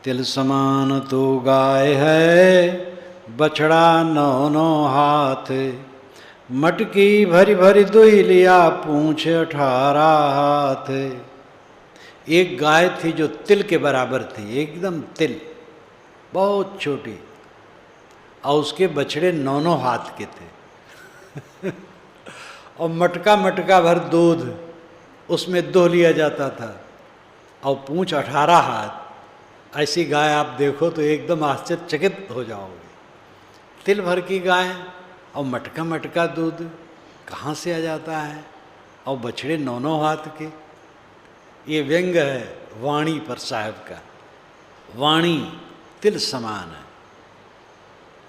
तिल समान तो गाय है, बछड़ा 9 हाथ। मटकी भरी भरी दुही लिया, पूंछ 18 हाथ। एक गाय थी जो तिल के बराबर थी, एकदम तिल, बहुत छोटी, और उसके बछड़े 9 हाथ के थे। और मटका मटका भर दूध उसमें दोह लिया जाता था, और पूंछ 18 हाथ। ऐसी गाय आप देखो तो एकदम आश्चर्यचकित हो जाओगे। तिल भर की गाय और मटका मटका दूध कहाँ से आ जाता है, और बछड़े 9 हाथ के। ये व्यंग है वाणी पर साहब का। वाणी तिल समान है,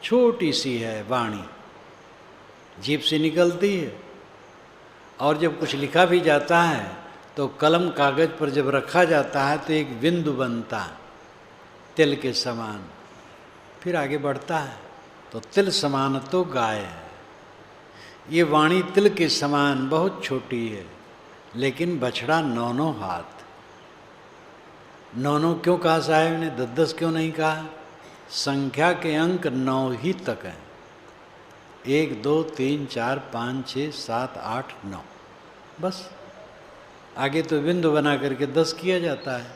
छोटी सी है वाणी, जीभ से निकलती है, और जब कुछ लिखा भी जाता है तो कलम कागज पर जब रखा जाता है तो एक बिंदु बनता है तिल के समान, फिर आगे बढ़ता है। तो तिल समान तो गाय है। ये वाणी तिल के समान बहुत छोटी है, लेकिन बछड़ा 9 हाथ। 9 क्यों कहा साहब ने, 10 क्यों नहीं कहा? संख्या के अंक 9 ही तक हैं। 1 2 3 4 5 6 7 8 9, बस। आगे तो बिंदु बना करके 10 किया जाता है,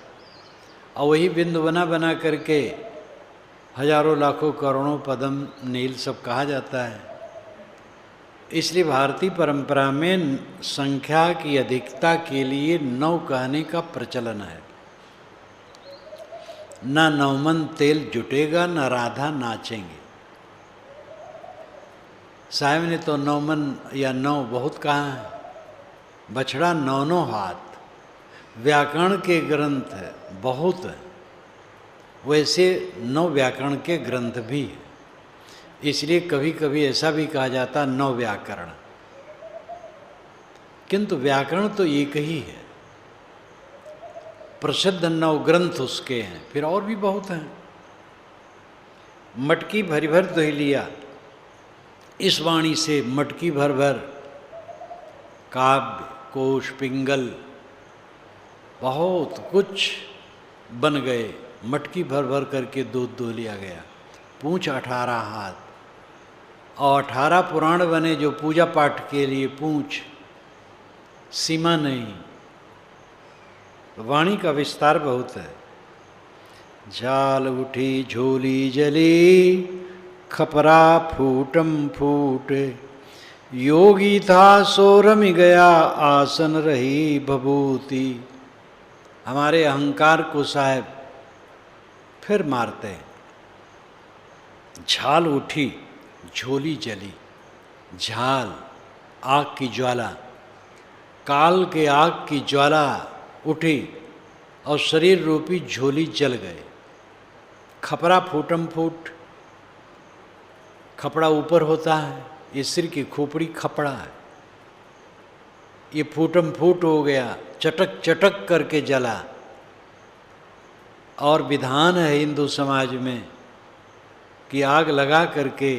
और वही बिंदु बना बना करके हजारों लाखों करोड़ों पदम नील सब कहा जाता है। इसलिए भारतीय परंपरा में संख्या की अधिकता के लिए 9 कहने का प्रचलन है। न 9 मन तेल जुटेगा, न राधा नाचेंगे। साहब ने तो 9 मन या 9 बहुत कहा है। बछड़ा 9 हाथ। व्याकरण के ग्रंथ बहुत है, वैसे 9 व्याकरण के ग्रंथ भी है। इसलिए कभी कभी ऐसा भी कहा जाता 9 व्याकरण, किंतु व्याकरण तो एक ही है। प्रसिद्ध 9 ग्रंथ उसके हैं, फिर और भी बहुत हैं। मटकी भरी भर दही लिया, इस वाणी से मटकी भर भर काव्य कोश पिंगल बहुत कुछ बन गए। मटकी भर भर करके दूध दो लिया गया। पूंछ 18 हाथ, और 18 पुराण बने जो पूजा पाठ के लिए। पूंछ सीमा नहीं, वाणी का विस्तार बहुत है। झाल उठी झोली जली, खपरा फूटम फूट। योगी था सो रमि गया, आसन रही भभूति। हमारे अहंकार को साहब फिर मारते हैं। झाल उठी, झोली जली। झाल आग की ज्वाला, काल के आग की ज्वाला उठी और शरीर रूपी झोली जल गए। खपरा फूटम फूट, खपड़ा ऊपर होता है, ये सिर की खोपड़ी खपड़ा है। ये फूटम फूट हो गया, चटक चटक करके जला। और विधान है हिंदू समाज में कि आग लगा करके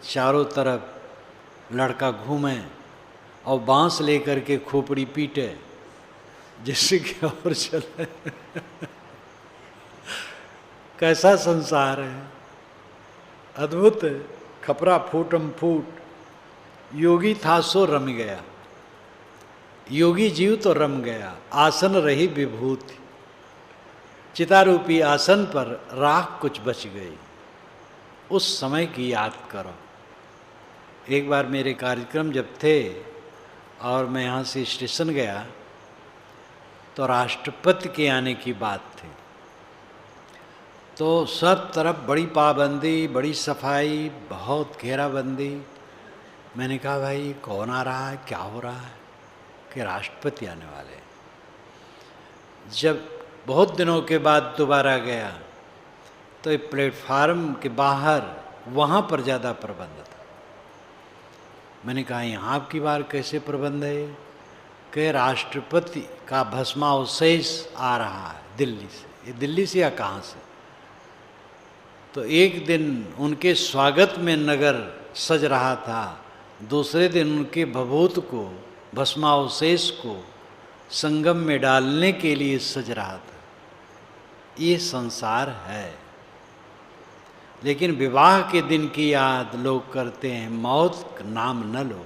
चारों तरफ लड़का घूमे और बांस लेकर के खोपड़ी पीटे, जिससे कि और चले। कैसा संसार है, अद्भुत है। खपरा फूटम फूट, योगी था सो रम गया। योगी जीव तो रम गया। आसन रही विभूति, चितारूपी आसन पर राख कुछ बच गई। उस समय की याद करो। एक बार मेरे कार्यक्रम जब थे और मैं यहाँ से स्टेशन गया तो राष्ट्रपति के आने की बात थी, तो सब तरफ बड़ी पाबंदी, बड़ी सफाई, बहुत घेराबंदी। मैंने कहा भाई कौन आ रहा है, क्या हो रहा है? कि राष्ट्रपति आने वाले। जब बहुत दिनों के बाद दोबारा गया तो एक प्लेटफार्म के बाहर वहाँ पर ज़्यादा प्रबंध था। मैंने कहा यहाँ आपकी बार कैसे प्रबंध है? कि राष्ट्रपति का भस्मावशेष आ रहा है दिल्ली से। ये दिल्ली से या कहाँ से? तो एक दिन उनके स्वागत में नगर सज रहा था, दूसरे दिन उनके भभूत को, भस्मावशेष को संगम में डालने के लिए सज रहा था। ये संसार है। लेकिन विवाह के दिन की याद लोग करते हैं, मौत नाम न लो।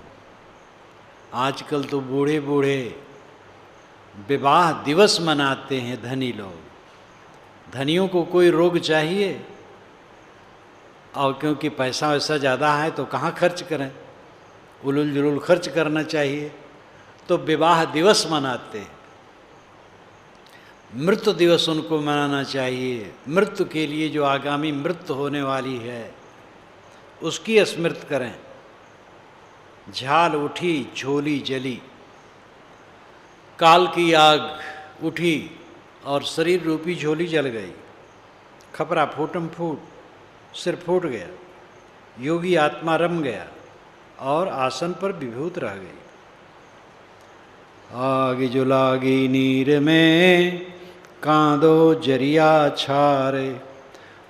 आजकल तो बूढ़े बूढ़े विवाह दिवस मनाते हैं धनी लोग। धनियों को कोई रोग चाहिए, और क्योंकि पैसा वैसा ज़्यादा है तो कहाँ खर्च करें, उलूल जुलूल खर्च करना चाहिए, तो विवाह दिवस मनाते हैं। मृत्यु दिवस उनको मनाना चाहिए। मृत्यु के लिए जो आगामी मृत्यु होने वाली है उसकी स्मृति करें। झाल उठी झोली जली, काल की आग उठी और शरीर रूपी झोली जल गई। खपरा फूटम फूट, सिर फूट गया, योगी आत्मा रम गया और आसन पर विभूत रह गई। आग जो लागी नीर में कांदो जरिया छारे,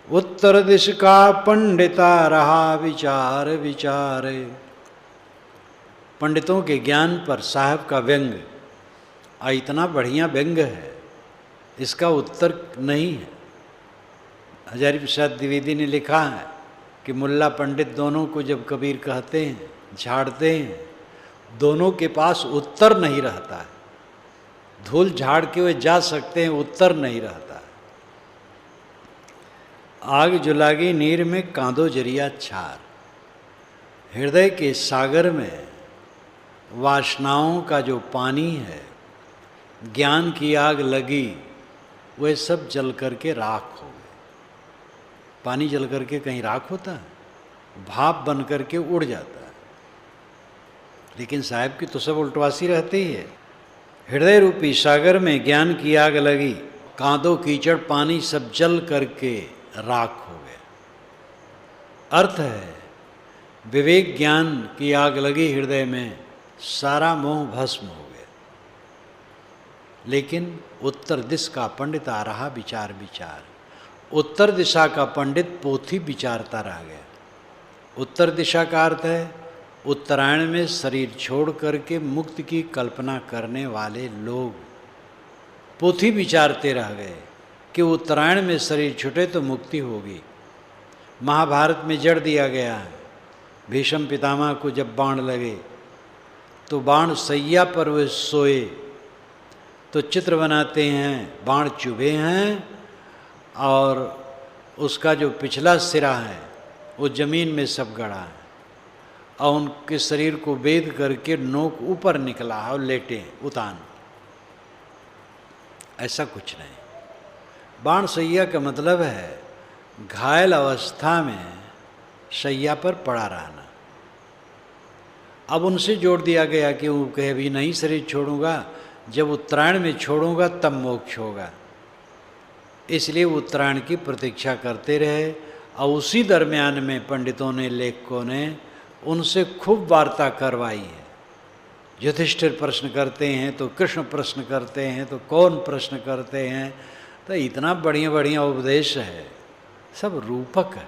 उत्तर दिश का पंडिता रहा विचार विचारे। पंडितों के ज्ञान पर साहब का व्यंग, इतना बढ़िया व्यंग है, इसका उत्तर नहीं है। हजारी प्रसाद द्विवेदी ने लिखा है कि मुल्ला पंडित दोनों को जब कबीर कहते हैं, झाड़ते हैं, दोनों के पास उत्तर नहीं रहता है। धूल झाड़ के वे जा सकते हैं, उत्तर नहीं रहता है। आग जुलागी नीर में कांदो जरिया छार। हृदय के सागर में वासनाओं का जो पानी है, ज्ञान की आग लगी, वे सब जल करके राख हो गए। पानी जल करके कहीं राख होता है? भाप बन करके उड़ जाता है। लेकिन साहब की तो सब उल्टवासी रहती है। हृदय रूपी सागर में ज्ञान की आग लगी, कांदो कीचड़ पानी सब जल करके राख हो गया। अर्थ है विवेक ज्ञान की आग लगी हृदय में, सारा मोह भस्म हो गया। लेकिन उत्तर दिश का पंडित आ रहा विचार विचार। उत्तर दिशा का पंडित पोथी विचारता रह गया। उत्तर दिशा का अर्थ है उत्तरायण में शरीर छोड़ करके मुक्त की कल्पना करने वाले लोग पोथी विचारते रह गए कि उत्तरायण में शरीर छूटे तो मुक्ति होगी। महाभारत में जड़ दिया गया है। भीष्म पितामह को जब बाण लगे तो बाण सैया पर वे सोए, तो चित्र बनाते हैं बाण चुभे हैं और उसका जो पिछला सिरा है वो जमीन में सब गड़ा है, और उनके शरीर को वेद करके नोक ऊपर निकला और लेटे उतान। ऐसा कुछ नहीं। बाण सैया का मतलब है घायल अवस्था में सैया पर पड़ा रहना। अब उनसे जोड़ दिया गया कि वो कहे अभी नहीं शरीर छोड़ूंगा, जब उत्तरायण में छोड़ूंगा तब मोक्ष होगा। इसलिए उत्तरायण की प्रतीक्षा करते रहे, और उसी दरमियान में पंडितों ने, लेखकों ने उनसे खूब वार्ता करवाई है। युधिष्ठिर प्रश्न करते हैं तो कृष्ण प्रश्न करते हैं तो कौन प्रश्न करते हैं, तो इतना बढ़िया बढ़िया उपदेश है, सब रूपक है,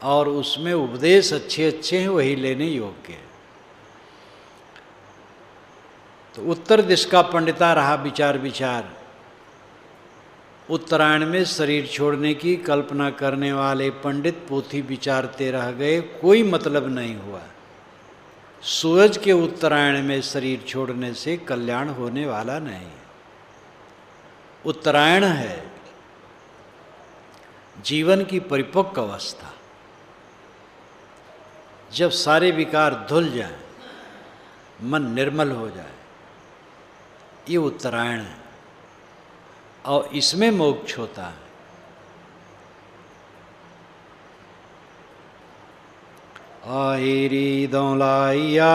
और उसमें उपदेश अच्छे अच्छे हैं, वही लेने योग्य है। तो उत्तर दिश का पंडिता रहा विचार विचार। उत्तरायण में शरीर छोड़ने की कल्पना करने वाले पंडित पोथी विचारते रह गए, कोई मतलब नहीं हुआ। सूरज के उत्तरायण में शरीर छोड़ने से कल्याण होने वाला नहीं। उत्तरायण है जीवन की परिपक्व अवस्था, जब सारे विकार धुल जाएं, मन निर्मल हो जाए, ये उत्तरायण है, और इसमें मोक्ष होता है। आहिरी दौलाइया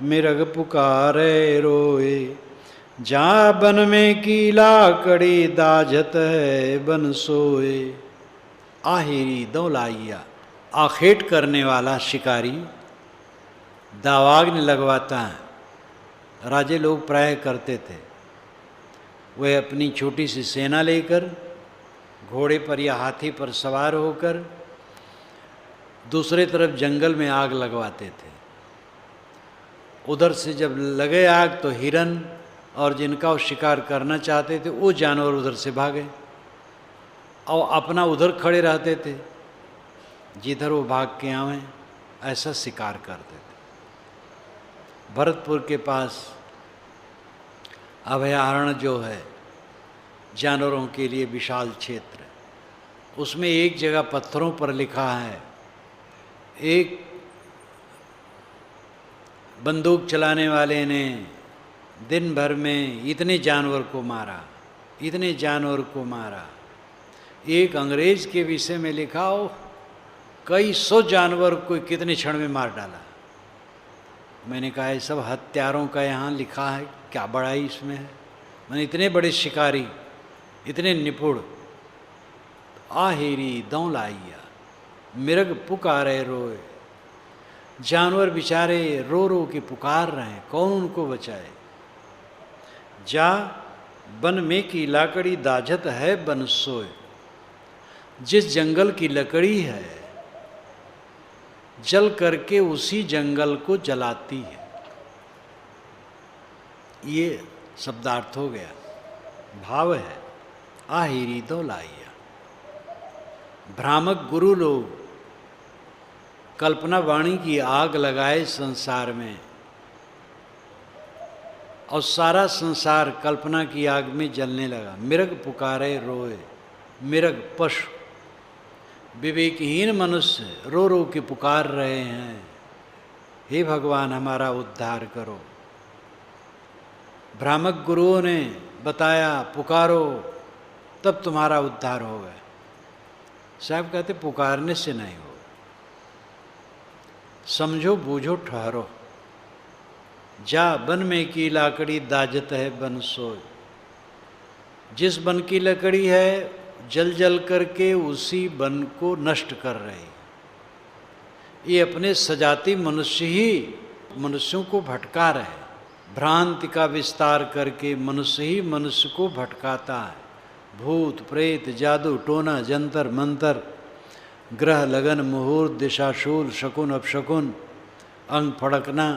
मिरग पुकारे रोए, जा बन में कीला कड़ी दाझत है बन सोए। आहिरी दौलाइया, आखेट करने वाला शिकारी दावाग्नि लगवाता है। राजे लोग प्राय करते थे, वह अपनी छोटी सी सेना लेकर घोड़े पर या हाथी पर सवार होकर दूसरे तरफ जंगल में आग लगवाते थे। उधर से जब लगे आग तो हिरन और जिनका वो शिकार करना चाहते थे वो जानवर उधर से भागे और अपना उधर खड़े रहते थे, जिधर वो भाग के आवें ऐसा शिकार करते थे। भरतपुर के पास अभयारण्य जो है जानवरों के लिए विशाल क्षेत्र, उसमें एक जगह पत्थरों पर लिखा है, एक बंदूक चलाने वाले ने दिन भर में इतने जानवर को मारा, इतने जानवर को मारा। एक अंग्रेज के विषय में लिखा हो कई 100 जानवर को कितने क्षण में मार डाला। मैंने कहा ये सब हत्यारों का यहाँ लिखा है, क्या बड़ाई इसमें है। मैंने इतने बड़े शिकारी, इतने निपुण। आहिरी दौं लाइया मिर्ग पुकारे रोए, जानवर बेचारे रो रो के पुकार रहे हैं, कौन उनको बचाए। जा बन में की लाकड़ी दाजत है बन सोए, जिस जंगल की लकड़ी है जल करके उसी जंगल को जलाती है। ये शब्दार्थ हो गया, भाव है आहिरी दो लाइया। भ्रामक गुरु लोग कल्पना वाणी की आग लगाए संसार में, और सारा संसार कल्पना की आग में जलने लगा। मिर्ग पुकारे रोए, मिर्ग पशु, विवेकहीन मनुष्य रो रो के पुकार रहे हैं, हे भगवान हमारा उद्धार करो। भ्रामक गुरुओं ने बताया पुकारो तब तुम्हारा उद्धार होगा। साहब कहते पुकारने से नहीं हो, समझो बूझो ठहरो। जा बन में की लाकड़ी दाजत है बन सोए, जिस बन की लकड़ी है जल जल करके उसी बन को नष्ट कर रही। ये अपने सजाती मनुष्य ही मनुष्यों को भटका रहे, भ्रांति का विस्तार करके मनुष्य ही मनुष्य को भटकाता है। भूत प्रेत जादू टोना जंतर मंतर, ग्रह लगन मुहूर्त दिशाशूल शकुन अपशकुन, अंग फड़कना,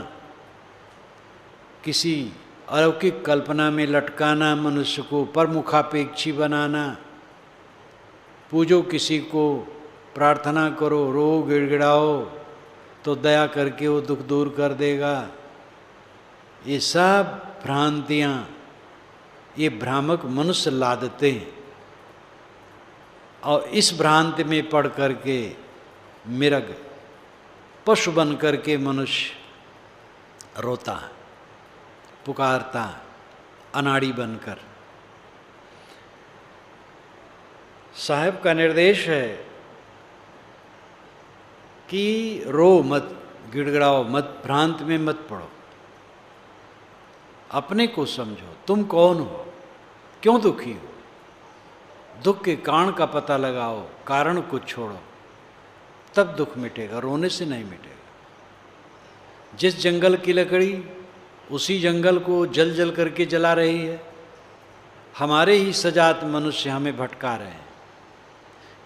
किसी अलौकिक कल्पना में लटकाना मनुष्य को, परमुखापेक्षी बनाना। पूजो किसी को, प्रार्थना करो, रो गिड़गिड़ाओ तो दया करके वो दुख दूर कर देगा। ये सब भ्रांतियाँ ये भ्रामक मनुष्य लादते हैं, और इस भ्रांति में पड़ करके मिर्ग पशु बन करके मनुष्य रोता है, पुकारता, अनाड़ी बनकर। साहब का निर्देश है कि रो मत, गिड़गिड़ाओ मत, भ्रांत में मत पड़ो, अपने को समझो, तुम कौन हो, क्यों दुखी हो। दुख के कारण का पता लगाओ, कारण को छोड़ो, तब दुख मिटेगा, रोने से नहीं मिटेगा। जिस जंगल की लकड़ी उसी जंगल को जल जल करके जला रही है। हमारे ही सजात मनुष्य हमें भटका रहे हैं।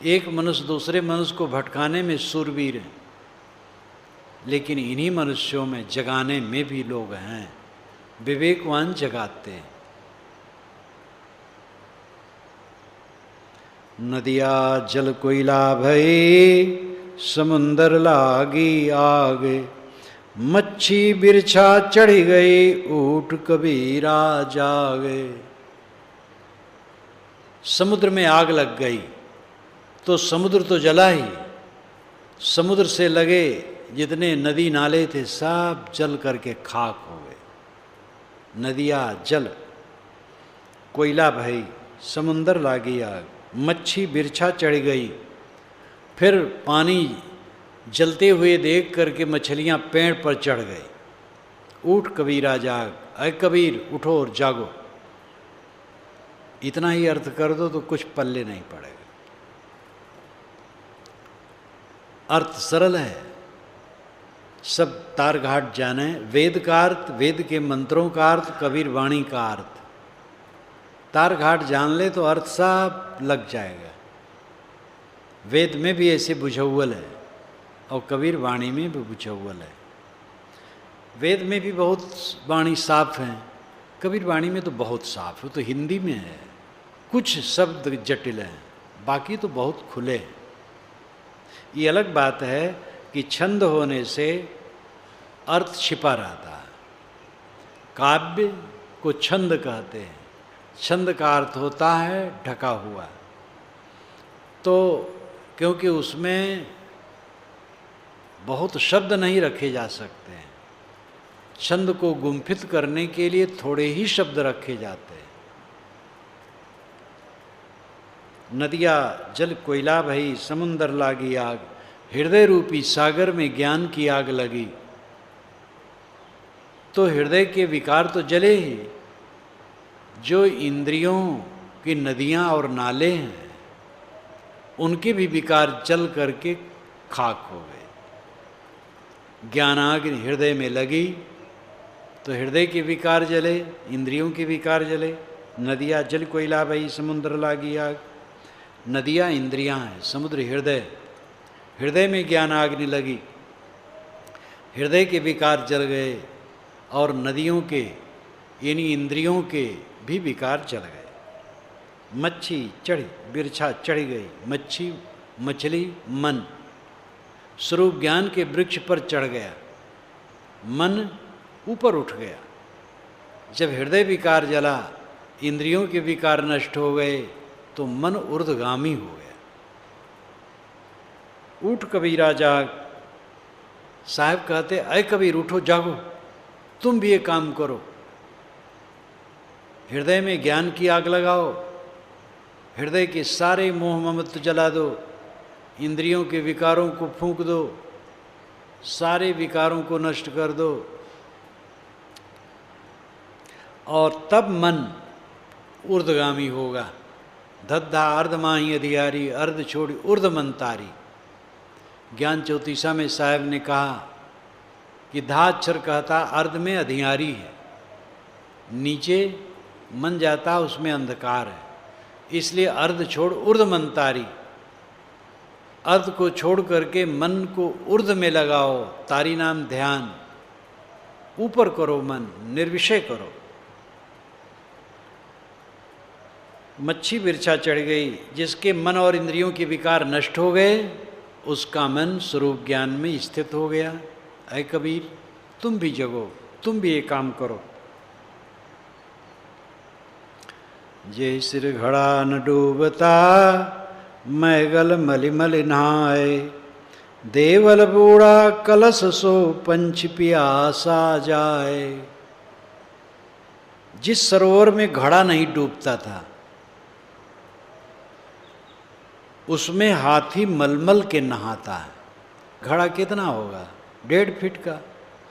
एक मनुष्य दूसरे मनुष्य को भटकाने में शूरवीर हैं, लेकिन इन्हीं मनुष्यों में जगाने में भी लोग हैं, विवेकवान जगाते हैं। नदिया जल कोयला भई, समुंदर लागी आगे, मच्छी बिरछा चढ़ी गई, ऊठ कबीरा जागे। समुद्र में आग लग गई तो समुद्र तो जला ही, समुद्र से लगे जितने नदी नाले थे सब जल करके खाक हो गए। नदिया जल कोयला भई, समुंदर लागी आग, मच्छी बिरछा चढ़ गई। फिर पानी जलते हुए देख करके मछलियां पेड़ पर चढ़ गई। ऊठ कबीरा जाग, अय कबीर उठो और जागो। इतना ही अर्थ कर दो तो कुछ पल्ले नहीं पड़ेगा। अर्थ सरल है, सब तार घाट जाने। वेद का अर्थ, वेद के मंत्रों का अर्थ, कबीर वाणी का अर्थ, तार घाट जान ले तो अर्थ सब लग जाएगा। वेद में भी ऐसे बुझौल है और कबीर वाणी में भी बुझौल है। वेद में भी बहुत वाणी साफ हैं, कबीर वाणी में तो बहुत साफ है, तो हिंदी में है, कुछ शब्द जटिल हैं, बाकी तो बहुत खुले हैं। ये अलग बात है कि छंद होने से अर्थ छिपा रहता है। काव्य को छंद कहते हैं, छंद का अर्थ होता है ढका हुआ। तो क्योंकि उसमें बहुत शब्द नहीं रखे जा सकते हैं, छंद को गुम्फित करने के लिए थोड़े ही शब्द रखे जाते हैं। नदिया जल कोयला भई समुंदर लागी आग, हृदय रूपी सागर में ज्ञान की आग लगी। तो हृदय के विकार तो जले ही, जो इंद्रियों की नदियाँ और नाले हैं उनके भी विकार जल करके खाक हो गए। ज्ञानाग्नि हृदय में लगी तो हृदय के विकार जले, इंद्रियों के विकार जले। नदियाँ जल कोयला भई समुद्र लागी आग, नदियाँ इंद्रियाँ हैं, समुद्र हृदय, हृदय में ज्ञानाग्नि लगी, हृदय के विकार जल गए और नदियों के यानी इंद्रियों के भी विकार जल गए। मच्छी चढ़ी, बिरछा चढ़ गई, मच्छी मछली मन स्वरूप ज्ञान के वृक्ष पर चढ़ गया, मन ऊपर उठ गया। जब हृदय विकार जला, इंद्रियों के विकार नष्ट हो गए तो मन ऊर्ध्वगामी हो गया। उठ कबीरा जाग, साहब कहते अय कबीर उठो जागो, तुम भी ये काम करो, हृदय में ज्ञान की आग लगाओ, हृदय के सारे मोह ममत्व जला दो, इंद्रियों के विकारों को फूंक दो, सारे विकारों को नष्ट कर दो, और तब मन ऊर्ध्वगामी होगा। धद्धा अर्धमाही अधियारी, अर्ध छोड़ी ऊर्ध्व मंतारी। ज्ञान चौतीसा में साहब ने कहा कि धा अक्षर कहता अर्ध में अधियारी है, नीचे मन जाता उसमें अंधकार है, इसलिए अर्ध छोड़ ऊर्ध्व मंतारी। अर्ध को छोड़ करके मन को ऊर्ध्व में लगाओ, तारी नाम ध्यान, ऊपर करो, मन निर्विषय करो। मच्छी बिरछा चढ़ गई, जिसके मन और इंद्रियों के विकार नष्ट हो गए उसका मन स्वरूप ज्ञान में स्थित हो गया। ऐ कबीर तुम भी जगो, तुम भी ये काम करो। जे सिर घड़ा न डूबता, मैगल मलिमल नहाए, देवल बूढ़ा कलश सो पंच पियासा जाए। जिस सरोवर में घड़ा नहीं डूबता था उसमें हाथी मलमल के नहाता है। घड़ा कितना होगा? 1.5 फीट का,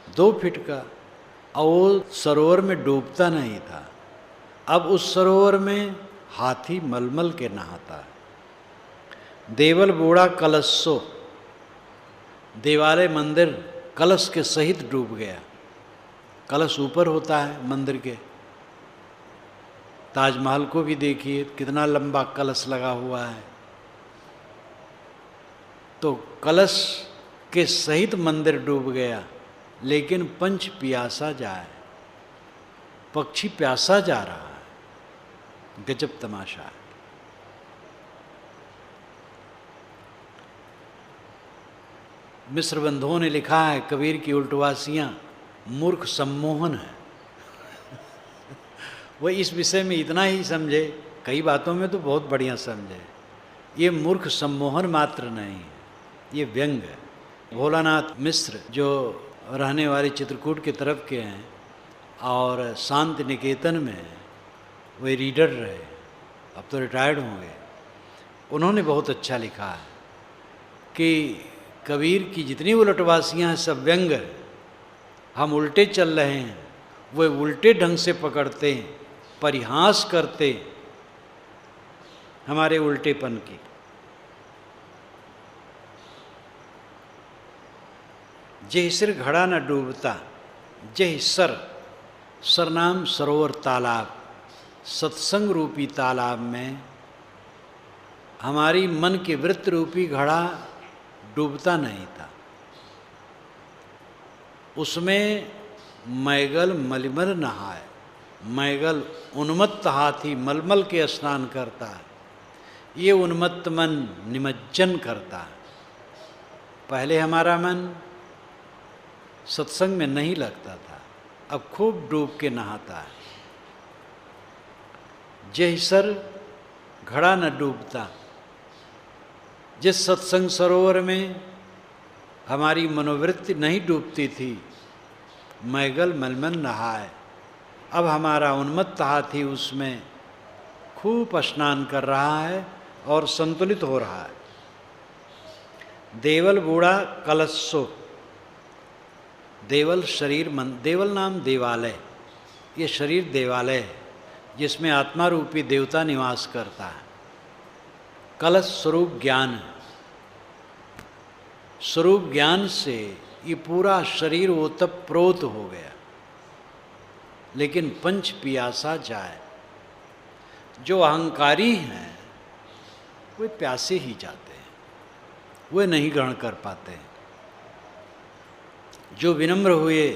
2 फीट का, और वो सरोवर में डूबता नहीं था। अब उस सरोवर में हाथी मलमल के नहाता है। देवल बूढ़ा कलशो, देवालय मंदिर कलश के सहित डूब गया। कलश ऊपर होता है मंदिर के। ताजमहल को भी देखिए कितना लंबा कलश लगा हुआ है। तो कलश के सहित मंदिर डूब गया, लेकिन पंच पियासा जाए, पक्षी प्यासा जा रहा है। गजब तमाशा है। मिस्र बंधुओं ने लिखा है कबीर की उल्टवासियाँ मूर्ख सम्मोहन है। वह इस विषय में इतना ही समझे, कई बातों में तो बहुत बढ़िया समझे। ये मूर्ख सम्मोहन मात्र नहीं है, ये व्यंग है। भोलानाथ मिश्र जो रहने वाले चित्रकूट की तरफ के हैं और शांति निकेतन में वे रीडर रहे, अब तो रिटायर्ड होंगे, उन्होंने बहुत अच्छा लिखा है कि कबीर की जितनी उलटवासियाँ हैं सब व्यंग है। हम उल्टे चल रहे हैं, वे उल्टे ढंग से पकड़ते हैं, परिहास करते हमारे उल्टेपन की। जय सिर घड़ा न डूबता, जय सर नाम सरोवर तालाब, सत्संग रूपी तालाब में हमारी मन के वृत्त रूपी घड़ा डूबता नहीं था। उसमें मैगल मलिमल नहाए। मैगल उन्मत्त हाथी मलमल के स्नान करता है, ये उन्मत्त मन निमज्जन करता है। पहले हमारा मन सत्संग में नहीं लगता था, अब खूब डूब के नहाता है। जैसर घड़ा न डूबता, जिस सत्संग सरोवर में हमारी मनोवृत्ति नहीं डूबती थी, मैगल मलमल नहाए, अब हमारा उन्मत्त हाथी उसमें खूब स्नान कर रहा है और संतुलित हो रहा है। देवल बूढ़ा कलशो, देवल शरीर मन, देवल नाम देवालय, ये शरीर देवालय है जिसमें आत्मा रूपी देवता निवास करता है। कलश स्वरूप ज्ञान है, स्वरूप ज्ञान से ये पूरा शरीर ओतप्रोत हो गया। लेकिन पंच पियासा जाए, जो अहंकारी हैं वे प्यासे ही जाते हैं, वे नहीं ग्रहण कर पाते हैं। जो विनम्र हुए,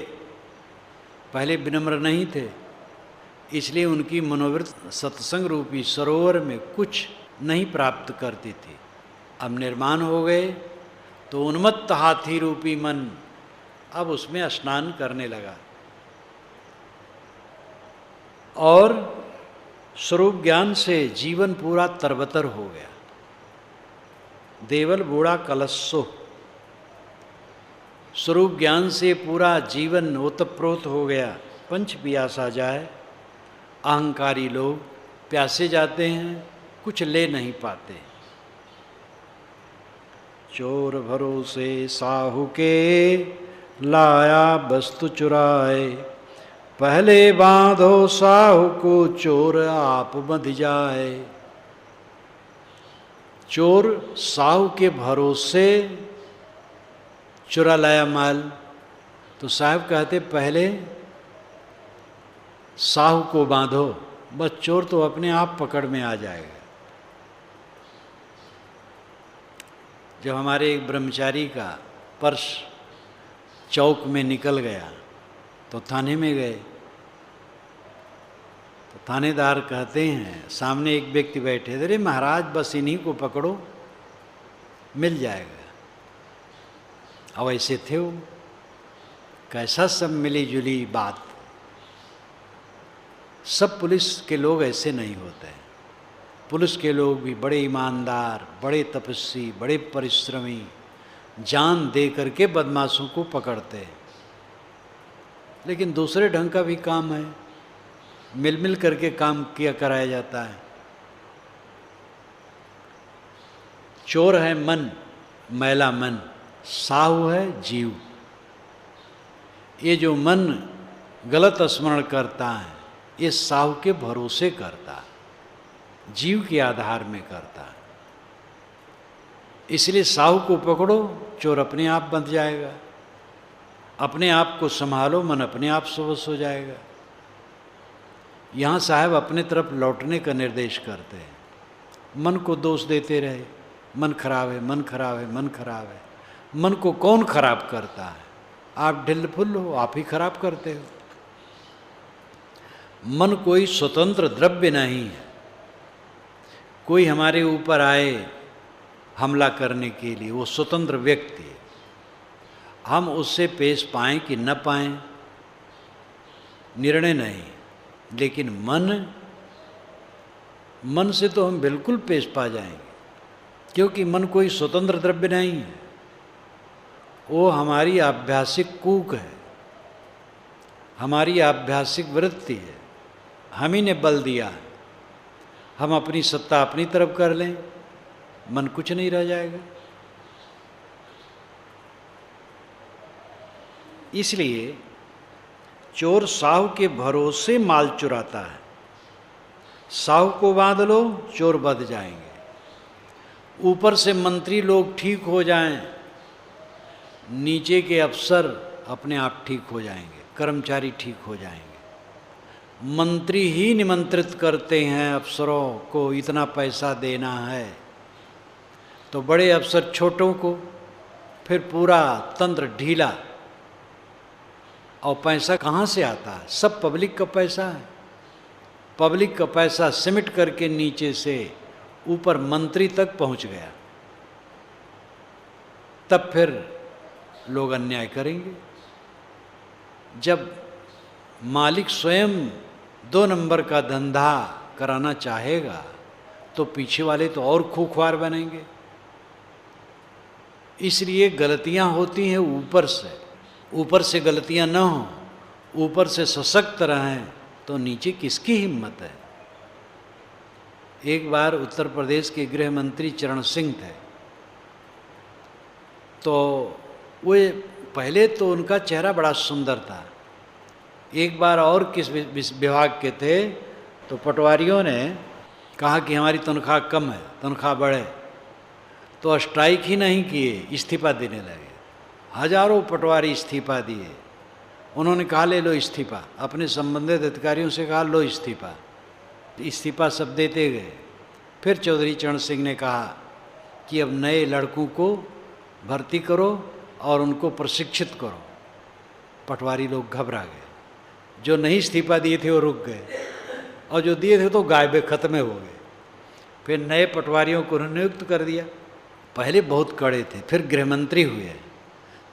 पहले विनम्र नहीं थे, इसलिए उनकी मनोवृत्ति सत्संग रूपी सरोवर में कुछ नहीं प्राप्त करती थी। अब निर्माण हो गए तो उन्मत्त हाथी रूपी मन अब उसमें स्नान करने लगा और स्वरूप ज्ञान से जीवन पूरा तरबतर हो गया। देवल बूढ़ा कलशो, स्वरूप ज्ञान से पूरा जीवन ओतप्रोत हो गया। पंच पियासा जाए, अहंकारी लोग प्यासे जाते हैं, कुछ ले नहीं पाते। चोर भरोसे साहू के, लाया वस्तु चुराए, पहले बांधो साहू को, चोर आप बंध जाए। चोर साहू के भरोसे चुरा लाया माल, तो साहब कहते पहले साहू को बांधो, बस चोर तो अपने आप पकड़ में आ जाएगा। जब हमारे एक ब्रह्मचारी का पर्स चौक में निकल गया तो थाने में गए, तो थानेदार कहते हैं, सामने एक व्यक्ति बैठे, अरे महाराज बस इन्हीं को पकड़ो मिल जाएगा। अब ऐसे थे वो, कैसा सब मिली जुली बात। सब पुलिस के लोग ऐसे नहीं होते हैं। पुलिस के लोग भी बड़े ईमानदार, बड़े तपस्वी, बड़े परिश्रमी, जान दे करके बदमाशों को पकड़ते हैं। लेकिन दूसरे ढंग का भी काम है, मिल मिल करके काम किया कराया जाता है। चोर है मन, मैला मन, साहू है जीव। ये जो मन गलत स्मरण करता है, ये साहू के भरोसे करता है, जीव के आधार में करता है। इसलिए साहू को पकड़ो, चोर अपने आप बंध जाएगा। अपने आप को संभालो, मन अपने आप स्वस्थ हो जाएगा। यहाँ साहब अपने तरफ लौटने का निर्देश करते हैं। मन को दोष देते रहे, मन खराब है, मन खराब है, मन खराब है। मन को कौन खराब करता है? आप ढिल फुल हो, आप ही खराब करते हो। मन कोई स्वतंत्र द्रव्य नहीं है। कोई हमारे ऊपर आए हमला करने के लिए, वो स्वतंत्र व्यक्ति है। हम उससे पेश पाएं कि न पाएं, निर्णय नहीं। लेकिन मन से तो हम बिल्कुल पेश पा जाएंगे, क्योंकि मन कोई स्वतंत्र द्रव्य नहीं है। वो हमारी आभ्यासिक कूक है, हमारी आभ्यासिक वृत्ति है। हम ही ने बल दिया है। हम अपनी सत्ता अपनी तरफ कर लें, मन कुछ नहीं रह जाएगा। इसलिए चोर साहू के भरोसे माल चुराता है। साहू को बांध लो, चोर बंध जाएंगे। ऊपर से मंत्री लोग ठीक हो जाएं, नीचे के अफसर अपने आप ठीक हो जाएंगे, कर्मचारी ठीक हो जाएंगे। मंत्री ही निमंत्रित करते हैं अफसरों को, इतना पैसा देना है, तो बड़े अफसर छोटों को, फिर पूरा तंत्र ढीला। और पैसा कहाँ से आता है? सब पब्लिक का पैसा है। पब्लिक का पैसा सिमट करके नीचे से ऊपर मंत्री तक पहुंच गया, तब फिर लोग अन्याय करेंगे। जब मालिक स्वयं 2 नंबर का धंधा कराना चाहेगा तो पीछे वाले तो और खूंखार बनेंगे। इसलिए गलतियां होती हैं ऊपर से गलतियां न हों, ऊपर से सशक्त रहें तो नीचे किसकी हिम्मत है। एक बार उत्तर प्रदेश के गृह मंत्री चरण सिंह थे, तो वे पहले तो उनका चेहरा बड़ा सुंदर था। एक बार और किस विभाग के थे तो पटवारियों ने कहा कि हमारी तनख्वाह कम है, तनख्वाह बढ़े, तो स्ट्राइक ही नहीं किए, इस्तीफा देने लगे। हजारों पटवारी इस्तीफा दिए। उन्होंने कहा ले लो इस्तीफा, अपने संबंधित अधिकारियों से कहा लो इस्तीफा। इस्तीफा सब देते गए। फिर चौधरी चरण सिंह ने कहा कि अब नए लड़कों को भर्ती करो और उनको प्रशिक्षित करो। पटवारी लोग घबरा गए। जो नहीं इस्तीफा दिए थे वो रुक गए, और जो दिए थे तो गायबे खत्म हो गए। फिर नए पटवारियों को नियुक्त कर दिया। पहले बहुत कड़े थे, फिर गृहमंत्री हुए।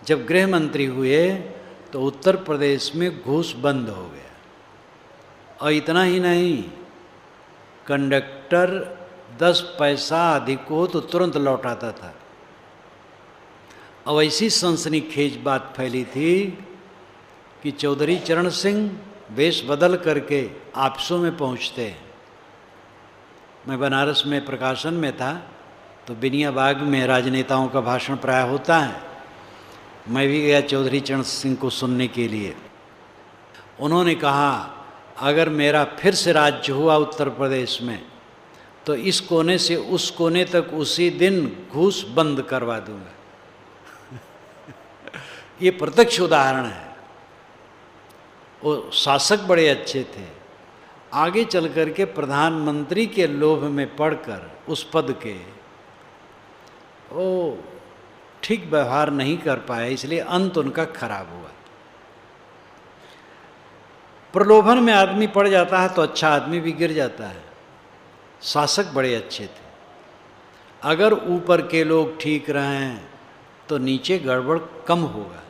जब गृहमंत्री हुए तो उत्तर प्रदेश में घूस बंद हो गया। और इतना ही नहीं, कंडक्टर 10 पैसा अधिक हो तो तुरंत लौटाता था। अब ऐसी सनसनीखेज बात फैली थी कि चौधरी चरण सिंह वेश बदल करके ऑफिसों में पहुंचते हैं। मैं बनारस में प्रकाशन में था तो बिनिया बाग में राजनेताओं का भाषण प्राय होता है। मैं भी गया चौधरी चरण सिंह को सुनने के लिए। उन्होंने कहा अगर मेरा फिर से राज्य हुआ उत्तर प्रदेश में तो इस कोने से उस कोने तक उसी दिन घूस बंद करवा दूंगा। ये प्रत्यक्ष उदाहरण है। वो शासक बड़े अच्छे थे, आगे चल कर के प्रधानमंत्री के लोभ में पड़कर उस पद के वो ठीक व्यवहार नहीं कर पाए, इसलिए अंत उनका खराब हुआ। प्रलोभन में आदमी पड़ जाता है तो अच्छा आदमी भी गिर जाता है। शासक बड़े अच्छे थे। अगर ऊपर के लोग ठीक रहें तो नीचे गड़बड़ कम होगा,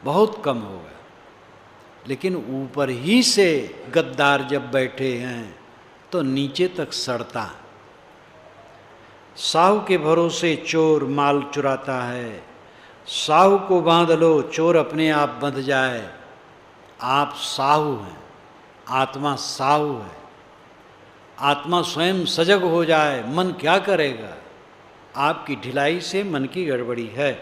बहुत कम होगा। लेकिन ऊपर ही से गद्दार जब बैठे हैं तो नीचे तक सड़ता। साहू के भरोसे चोर माल चुराता है, साहू को बांध लो चोर अपने आप बंध जाए। आप साहू हैं, आत्मा साहू है। आत्मा स्वयं सजग हो जाए, मन क्या करेगा? आपकी ढिलाई से मन की गड़बड़ी है।